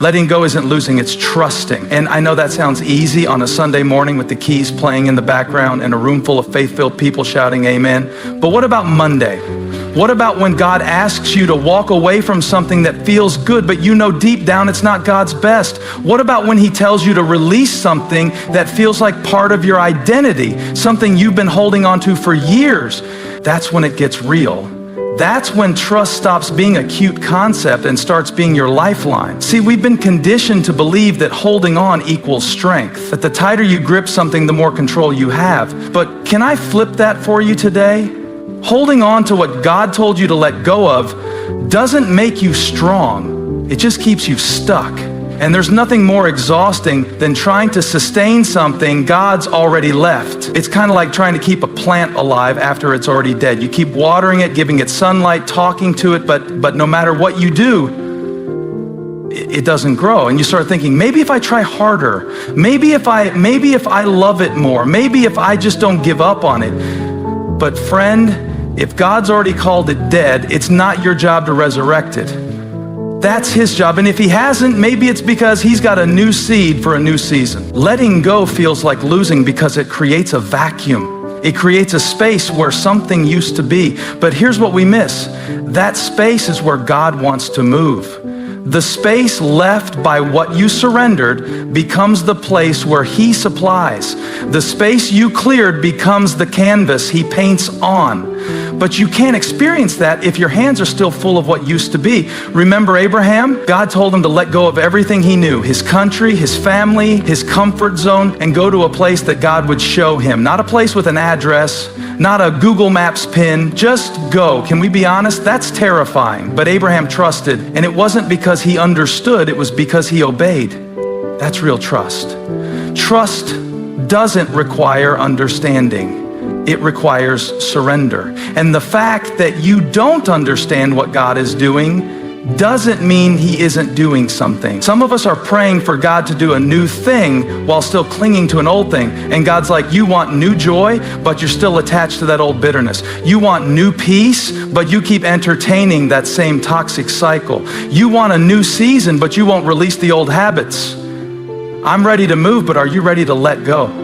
Letting go isn't losing, it's trusting. And I know that sounds easy on a Sunday morning with the keys playing in the background and a room full of faith-filled people shouting amen. But what about Monday? What about when God asks you to walk away from something that feels good, but you know deep down it's not God's best? What about when he tells you to release something that feels like part of your identity, something you've been holding on to for years? That's when it gets real. That's when trust stops being a cute concept and starts being your lifeline. See, we've been conditioned to believe that holding on equals strength, that the tighter you grip something, the more control you have. But can I flip that for you today? Holding on to what God told you to let go of doesn't make you strong. It just keeps you stuck. And there's nothing more exhausting than trying to sustain something God's already left. It's kind of like trying to keep a plant alive after it's already dead. You keep watering it, giving it sunlight, talking to it, but no matter what you do, it doesn't grow. And you start thinking, maybe if I try harder, maybe if I love it more, maybe if I just don't give up on it. But friend, if God's already called it dead, it's not your job to resurrect it. That's his job. And if he hasn't, maybe it's because he's got a new seed for a new season. Letting go feels like losing because it creates a vacuum. It creates a space where something used to be. But here's what we miss. That space is where God wants to move. The space left by what you surrendered becomes the place where he supplies. The space you cleared becomes the canvas he paints on. But you can't experience that if your hands are still full of what used to be. Remember Abraham? God told him to let go of everything he knew, his country, his family, his comfort zone, and go to a place that God would show him. Not a place with an address, not a Google Maps pin, just go. Can we be honest? That's terrifying. But Abraham trusted, and it wasn't because he understood, it was because he obeyed. That's real trust. Trust doesn't require understanding. It requires surrender. And the fact that you don't understand what God is doing doesn't mean he isn't doing something. Some of us are praying for God to do a new thing while still clinging to an old thing. And God's like, you want new joy, but you're still attached to that old bitterness. You want new peace, but you keep entertaining that same toxic cycle. You want a new season, but you won't release the old habits. I'm ready to move, but are you ready to let go?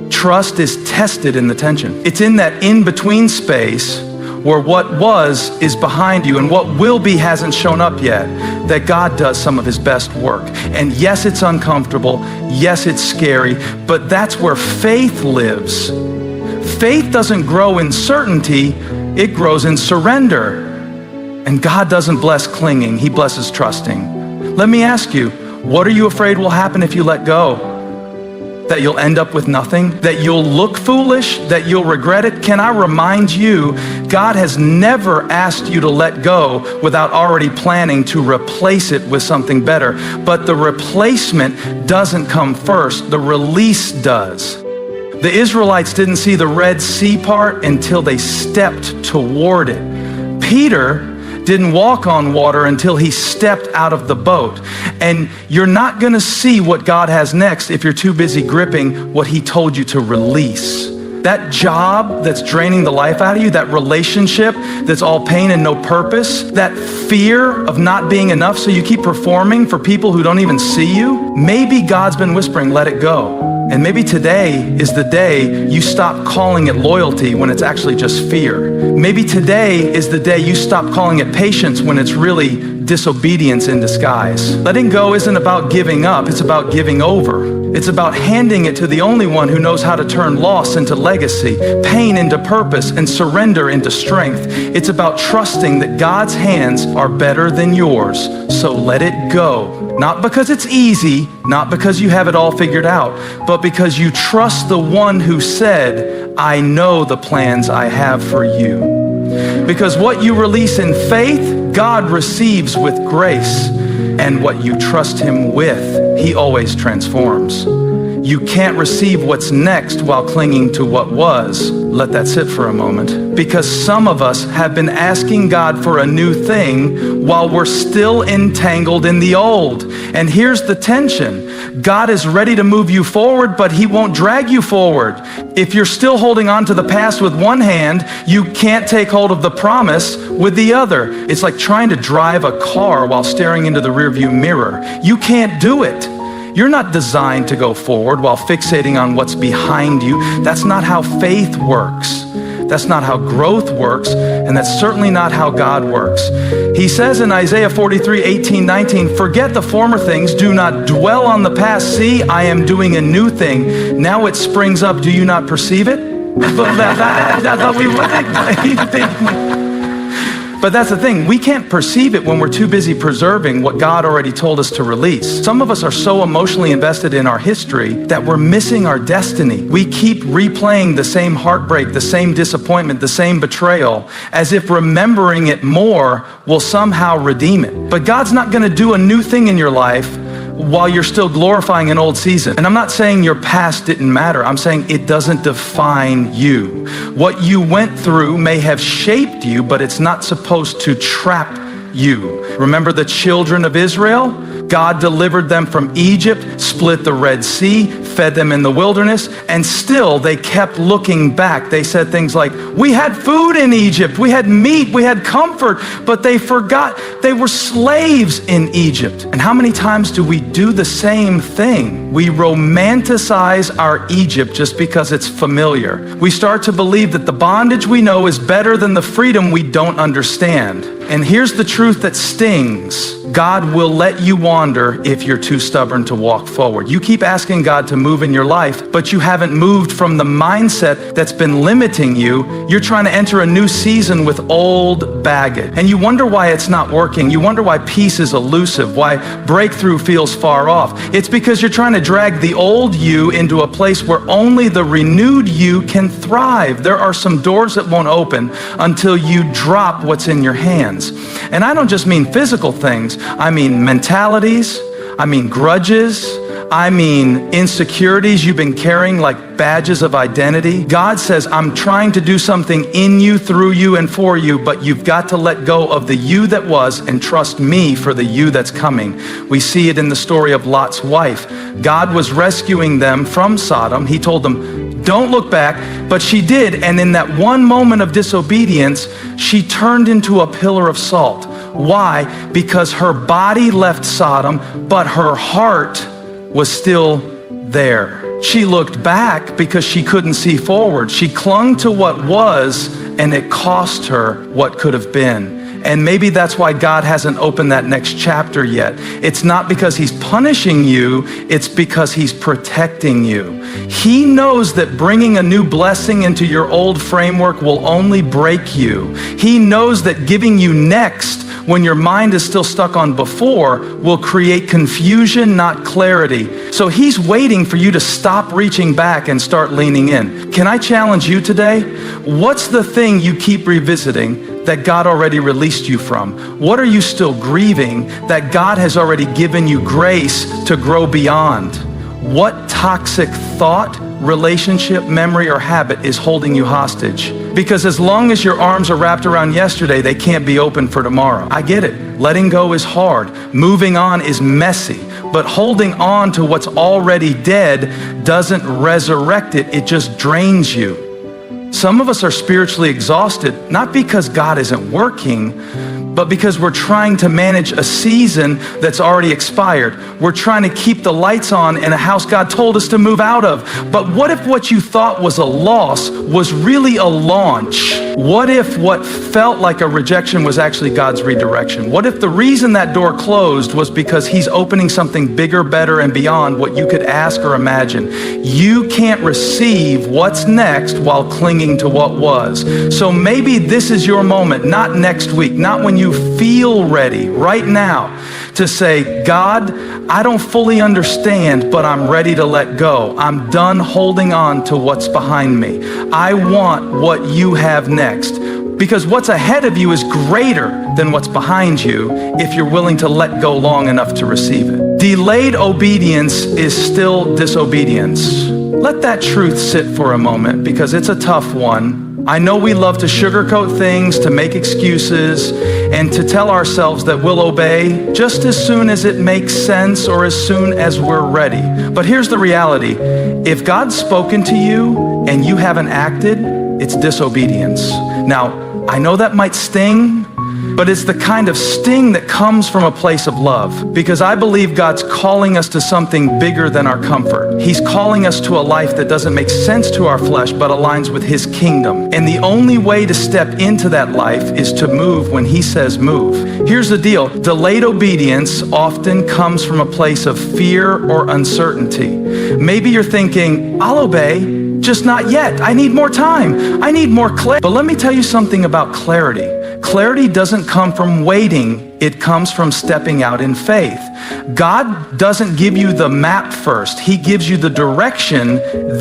Trust is tested in the tension. It's in that in-between space where what was is behind you and what will be hasn't shown up yet, that God does some of his best work. And yes, it's uncomfortable. Yes, it's scary, but that's where faith lives. Faith doesn't grow in certainty, it grows in surrender. And God doesn't bless clinging, he blesses trusting. Let me ask you, what are you afraid will happen if you let go? That you'll end up with nothing? That you'll look foolish? That you'll regret it? Can I remind you, God has never asked you to let go without already planning to replace it with something better. But the replacement doesn't come first, the release does. The Israelites didn't see the Red Sea part until they stepped toward it. Peter didn't walk on water until he stepped out of the boat. And you're not going to see what God has next if you're too busy gripping what he told you to release. That job that's draining the life out of you, that relationship that's all pain and no purpose, that fear of not being enough so you keep performing for people who don't even see you, maybe God's been whispering, let it go. And maybe today is the day you stop calling it loyalty when it's actually just fear. Maybe today is the day you stop calling it patience when it's really disobedience in disguise. Letting go isn't about giving up, it's about giving over. It's about handing it to the only one who knows how to turn loss into legacy, pain into purpose, and surrender into strength. It's about trusting that God's hands are better than yours, so let it go. Not because it's easy, not because you have it all figured out, but because you trust the one who said, I know the plans I have for you. Because what you release in faith, God receives with grace. And what you trust him with, he always transforms. You can't receive what's next while clinging to what was. Let that sit for a moment. Because some of us have been asking God for a new thing while we're still entangled in the old. And here's the tension. God is ready to move you forward, but he won't drag you forward. If you're still holding on to the past with one hand, you can't take hold of the promise with the other. It's like trying to drive a car while staring into the rearview mirror. You can't do it. You're not designed to go forward while fixating on what's behind you. That's not how faith works. That's not how growth works, and that's certainly not how God works. He says in Isaiah 43, 18, 19, forget the former things, do not dwell on the past. See, I am doing a new thing. Now it springs up, do you not perceive it? But that's the thing, we can't perceive it when we're too busy preserving what God already told us to release. Some of us are so emotionally invested in our history that we're missing our destiny. We keep replaying the same heartbreak, the same disappointment, the same betrayal, as if remembering it more will somehow redeem it. But God's not going to do a new thing in your life while you're still glorifying an old season. And I'm not saying your past didn't matter. I'm saying it doesn't define you. What you went through may have shaped you, but it's not supposed to trap you. Remember the children of Israel? God delivered them from Egypt, split the Red Sea, fed them in the wilderness, and still they kept looking back. They said things like, we had food in Egypt, we had meat, we had comfort, but they forgot they were slaves in Egypt. And how many times do we do the same thing? We romanticize our Egypt just because it's familiar. We start to believe that the bondage we know is better than the freedom we don't understand. And here's the truth that stings. God will let you wander if you're too stubborn to walk forward. You keep asking God to move in your life, but you haven't moved from the mindset that's been limiting you. You're trying to enter a new season with old baggage. And you wonder why it's not working. You wonder why peace is elusive, why breakthrough feels far off. It's because you're trying to drag the old you into a place where only the renewed you can thrive. There are some doors that won't open until you drop what's in your hands. And I don't just mean physical things. I mean mentalities. I mean grudges. I mean insecurities you've been carrying like badges of identity. God says, I'm trying to do something in you, through you, and for you, but you've got to let go of the you that was and trust me for the you that's coming. We see it in the story of Lot's wife. God was rescuing them from Sodom. He told them, don't look back, but she did. And in that one moment of disobedience, she turned into a pillar of salt. Why? Because her body left Sodom, but her heart was still there. She looked back because she couldn't see forward. She clung to what was, and it cost her what could have been. And maybe that's why God hasn't opened that next chapter yet. It's not because he's punishing you, it's because he's protecting you. He knows that bringing a new blessing into your old framework will only break you. He knows that giving you next when your mind is still stuck on before will create confusion, not clarity. So he's waiting for you to stop reaching back and start leaning in. Can I challenge you today? What's the thing you keep revisiting that God already released you from? What are you still grieving that God has already given you grace to grow beyond? What toxic thought, relationship, memory, or habit is holding you hostage? Because as long as your arms are wrapped around yesterday, they can't be open for tomorrow. I get it. Letting go is hard. Moving on is messy. But holding on to what's already dead doesn't resurrect it. It just drains you. Some of us are spiritually exhausted, not because God isn't working, but because we're trying to manage a season that's already expired. We're trying to keep the lights on in a house God told us to move out of. But what if what you thought was a loss was really a launch? What if what felt like a rejection was actually God's redirection? What if the reason that door closed was because he's opening something bigger, better, and beyond what you could ask or imagine? You can't receive what's next while clinging to what was. So maybe this is your moment, not next week, not when you feel ready, right now, to say, God, I don't fully understand, but I'm ready to let go. I'm done holding on to what's behind me. I want what you have next. Because what's ahead of you is greater than what's behind you if you're willing to let go long enough to receive it. Delayed obedience is still disobedience. Let that truth sit for a moment because it's a tough one. I know we love to sugarcoat things, to make excuses, and to tell ourselves that we'll obey just as soon as it makes sense or as soon as we're ready. But here's the reality. If God's spoken to you and you haven't acted, it's disobedience. Now, I know that might sting, but it's the kind of sting that comes from a place of love, because I believe God's calling us to something bigger than our comfort. He's calling us to a life that doesn't make sense to our flesh, but aligns with His kingdom. And the only way to step into that life is to move when He says move. Here's the deal. Delayed obedience often comes from a place of fear or uncertainty. Maybe you're thinking, I'll obey, just not yet. I need more time. I need more clarity. But let me tell you something about clarity. Clarity doesn't come from waiting. It comes from stepping out in faith. God doesn't give you the map first. He gives you the direction,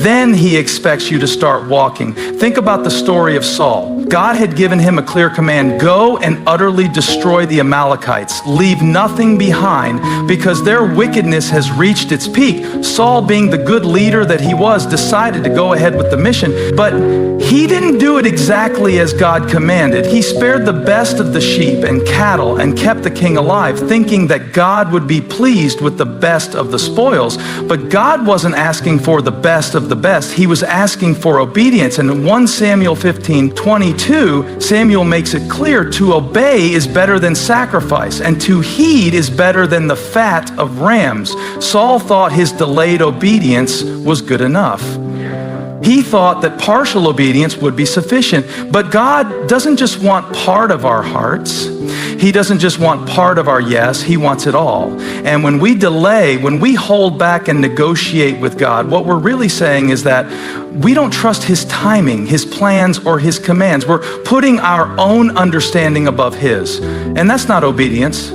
then He expects you to start walking. Think about the story of Saul. God had given him a clear command, go and utterly destroy the Amalekites. Leave nothing behind because their wickedness has reached its peak. Saul, being the good leader that he was, decided to go ahead with the mission, but he didn't do it exactly as God commanded. He spared the best of the sheep and cattle and kept the king alive, thinking that God would be pleased with the best of the spoils. But God wasn't asking for the best of the best. He was asking for obedience. And in 1 Samuel 15:22, Samuel makes it clear to obey is better than sacrifice, and to heed is better than the fat of rams. Saul thought his delayed obedience was good enough. He thought that partial obedience would be sufficient. But God doesn't just want part of our hearts. He doesn't just want part of our yes. He wants it all. And when we delay, when we hold back and negotiate with God, what we're really saying is that we don't trust His timing, His plans, or His commands. We're putting our own understanding above His. And that's not obedience.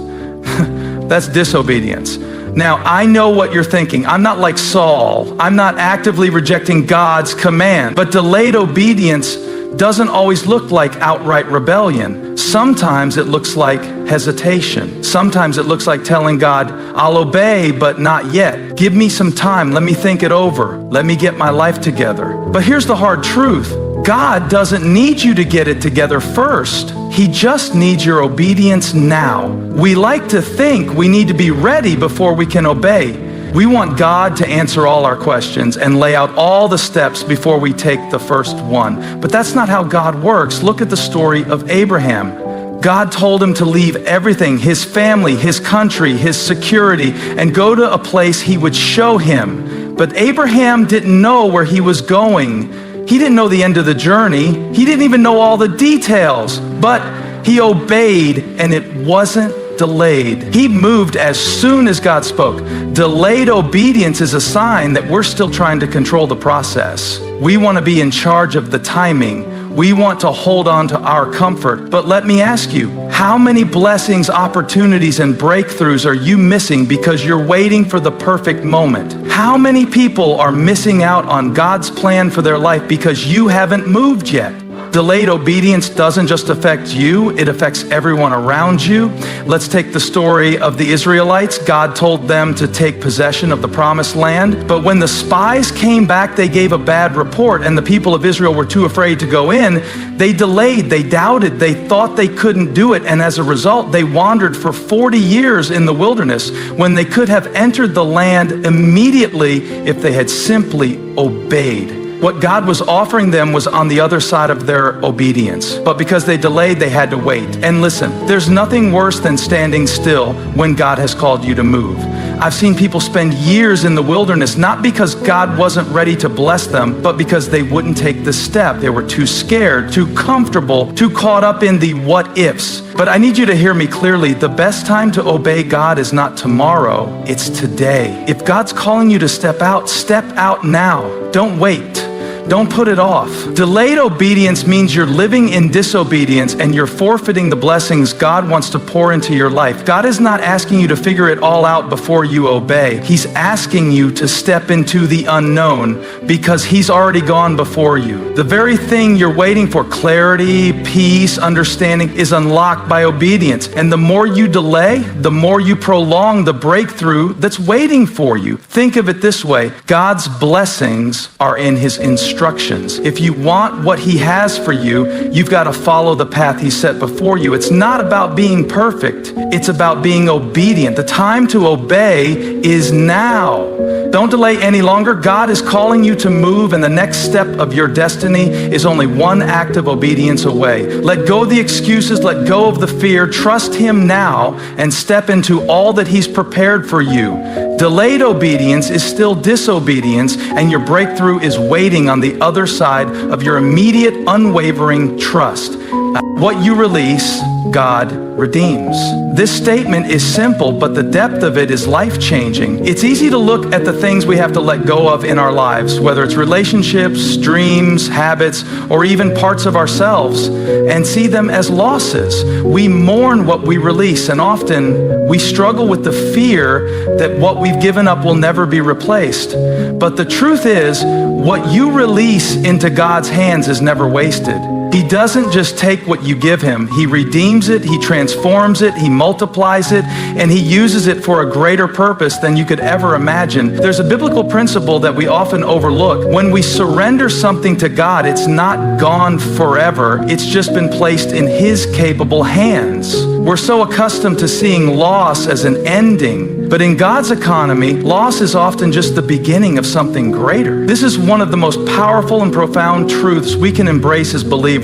That's disobedience. Now, I know what you're thinking. I'm not like Saul. I'm not actively rejecting God's command. But delayed obedience doesn't always look like outright rebellion. Sometimes it looks like hesitation. Sometimes it looks like telling God, I'll obey, but not yet. Give me some time. Let me think it over. Let me get my life together. But here's the hard truth. God doesn't need you to get it together first. He just needs your obedience now. We like to think we need to be ready before we can obey. We want God to answer all our questions and lay out all the steps before we take the first one. But that's not how God works. Look at the story of Abraham. God told him to leave everything, his family, his country, his security, and go to a place He would show him. But Abraham didn't know where he was going. He didn't know the end of the journey. He didn't even know all the details, but he obeyed, and it wasn't delayed. He moved as soon as God spoke. Delayed obedience is a sign that we're still trying to control the process. We want to be in charge of the timing. We want to hold on to our comfort. But let me ask you, how many blessings, opportunities, and breakthroughs are you missing because you're waiting for the perfect moment? How many people are missing out on God's plan for their life because you haven't moved yet? Delayed obedience doesn't just affect you, it affects everyone around you. Let's take the story of the Israelites. God told them to take possession of the promised land, but when the spies came back, they gave a bad report, and the people of Israel were too afraid to go in. They delayed, they doubted, they thought they couldn't do it, and as a result, they wandered for 40 years in the wilderness when they could have entered the land immediately if they had simply obeyed. What God was offering them was on the other side of their obedience. But because they delayed, they had to wait. And listen, there's nothing worse than standing still when God has called you to move. I've seen people spend years in the wilderness, not because God wasn't ready to bless them, but because they wouldn't take the step. They were too scared, too comfortable, too caught up in the what ifs. But I need you to hear me clearly. The best time to obey God is not tomorrow, it's today. If God's calling you to step out now. Don't wait. Don't put it off. Delayed obedience means you're living in disobedience and you're forfeiting the blessings God wants to pour into your life. God is not asking you to figure it all out before you obey. He's asking you to step into the unknown because He's already gone before you. The very thing you're waiting for, clarity, peace, understanding, is unlocked by obedience. And the more you delay, the more you prolong the breakthrough that's waiting for you. Think of it this way: God's blessings are in His instructions. If you want what He has for you, you've got to follow the path He set before you. It's not about being perfect. It's about being obedient. The time to obey is now. Don't delay any longer. God is calling you to move, and the next step of your destiny is only one act of obedience away. Let go of the excuses, let go of the fear, trust Him now, and step into all that He's prepared for you. Delayed obedience is still disobedience, and your breakthrough is waiting on the other side of your immediate, unwavering trust. What you release, God redeems. This statement is simple, but the depth of it is life-changing. It's easy to look at the things we have to let go of in our lives, whether it's relationships, dreams, habits, or even parts of ourselves, and see them as losses. We mourn what we release, and often we struggle with the fear that what we've given up will never be replaced. But the truth is, what you release into God's hands is never wasted. He doesn't just take what you give Him. He redeems it, He transforms it, He multiplies it, and He uses it for a greater purpose than you could ever imagine. There's a biblical principle that we often overlook. When we surrender something to God, it's not gone forever. It's just been placed in His capable hands. We're so accustomed to seeing loss as an ending, but in God's economy, loss is often just the beginning of something greater. This is one of the most powerful and profound truths we can embrace as believers,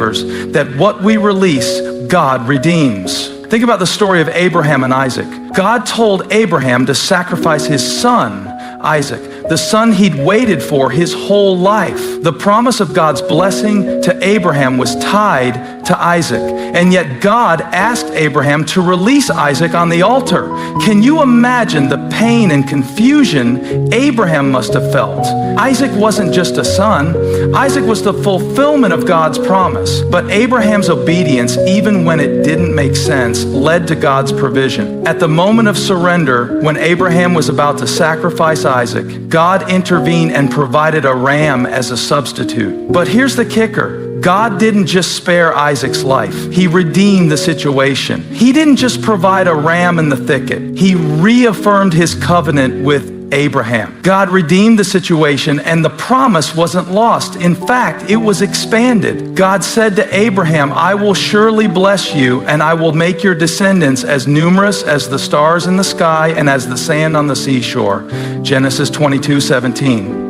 that what we release, God redeems. Think about the story of Abraham and Isaac. God told Abraham to sacrifice his son, Isaac, the son he'd waited for his whole life. The promise of God's blessing to Abraham was tied to Isaac. And yet God asked Abraham to release Isaac on the altar. Can you imagine the pain and confusion Abraham must have felt? Isaac wasn't just a son. Isaac was the fulfillment of God's promise. But Abraham's obedience, even when it didn't make sense, led to God's provision. At the moment of surrender, when Abraham was about to sacrifice Isaac, God intervened and provided a ram as a substitute. But here's the kicker. God didn't just spare Isaac's life. He redeemed the situation. He didn't just provide a ram in the thicket. He reaffirmed His covenant with Abraham. God redeemed the situation, and the promise wasn't lost. In fact, it was expanded. God said to Abraham, I will surely bless you, and I will make your descendants as numerous as the stars in the sky and as the sand on the seashore. Genesis 22:17.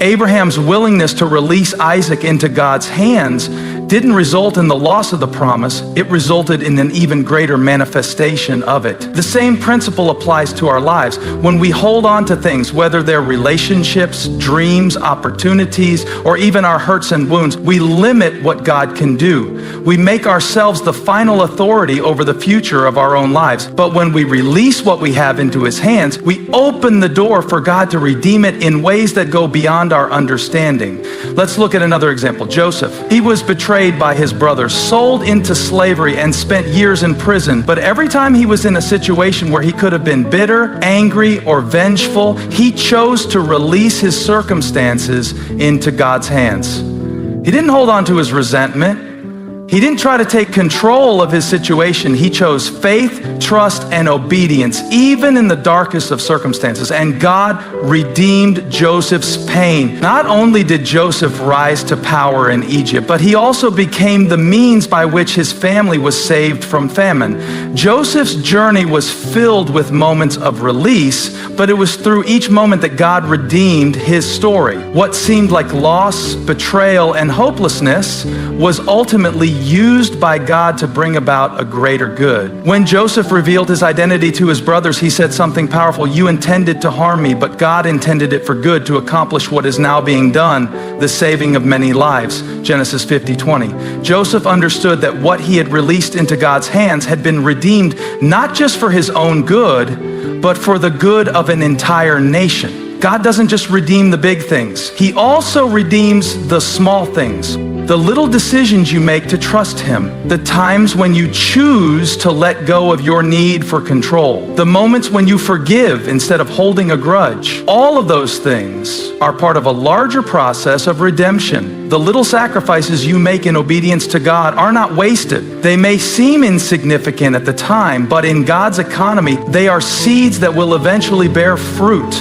Abraham's willingness to release Isaac into God's hands didn't result in the loss of the promise. It resulted in an even greater manifestation of it. The same principle applies to our lives. When we hold on to things, whether they're relationships, dreams, opportunities, or even our hurts and wounds, we limit what God can do. We make ourselves the final authority over the future of our own lives. But when we release what we have into His hands, we open the door for God to redeem it in ways that go beyond our understanding. Let's look at another example. Joseph. He was betrayed by his brothers, sold into slavery, and spent years in prison. But every time he was in a situation where he could have been bitter, angry, or vengeful, he chose to release his circumstances into God's hands. He didn't hold on to his resentment. He didn't try to take control of his situation. He chose faith, trust, and obedience, even in the darkest of circumstances. And God redeemed Joseph's pain. Not only did Joseph rise to power in Egypt, but he also became the means by which his family was saved from famine. Joseph's journey was filled with moments of release, but it was through each moment that God redeemed his story. What seemed like loss, betrayal, and hopelessness was ultimately used by God to bring about a greater good. When Joseph revealed his identity to his brothers, he said something powerful. You intended to harm me, but God intended it for good to accomplish what is now being done, the saving of many lives. Genesis 50:20. Joseph understood that what he had released into God's hands had been redeemed not just for his own good, but for the good of an entire nation. God doesn't just redeem the big things. He also redeems the small things. The little decisions you make to trust Him, the times when you choose to let go of your need for control, the moments when you forgive instead of holding a grudge, all of those things are part of a larger process of redemption. The little sacrifices you make in obedience to God are not wasted. They may seem insignificant at the time, but in God's economy, they are seeds that will eventually bear fruit.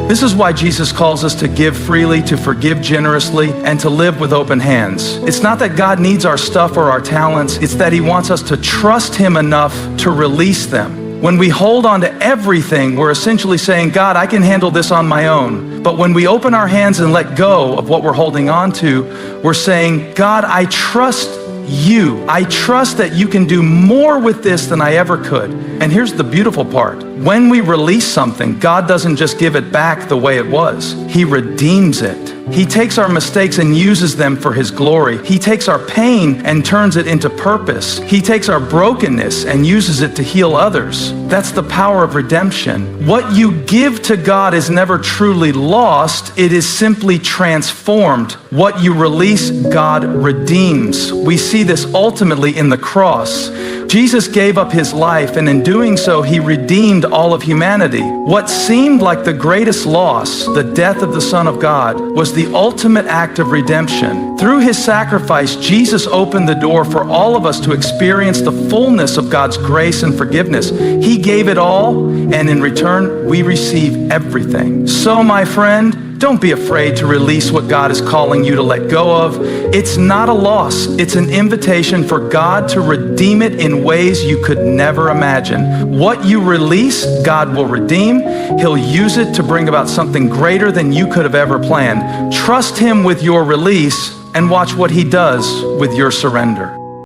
This is why Jesus calls us to give freely, to forgive generously, and to live with open hands. It's not that God needs our stuff or our talents. It's that He wants us to trust Him enough to release them. When we hold on to everything, we're essentially saying, God, I can handle this on my own. But when we open our hands and let go of what we're holding on to, we're saying, God, I trust You. I trust that You can do more with this than I ever could. And here's the beautiful part. When we release something, God doesn't just give it back the way it was. He redeems it. He takes our mistakes and uses them for His glory. He takes our pain and turns it into purpose. He takes our brokenness and uses it to heal others. That's the power of redemption. What you give to God is never truly lost. It is simply transformed. What you release, God redeems. We see this ultimately in the cross. Jesus gave up His life, and in doing so, He redeemed all of humanity. What seemed like the greatest loss, the death of the Son of God, was the ultimate act of redemption. Through His sacrifice, Jesus opened the door for all of us to experience the fullness of God's grace and forgiveness. He gave it all, and in return, we receive everything. So, my friend, don't be afraid to release what God is calling you to let go of. It's not a loss. It's an invitation for God to redeem it in ways you could never imagine. What you release, God will redeem. He'll use it to bring about something greater than you could have ever planned. Trust Him with your release and watch what He does with your surrender.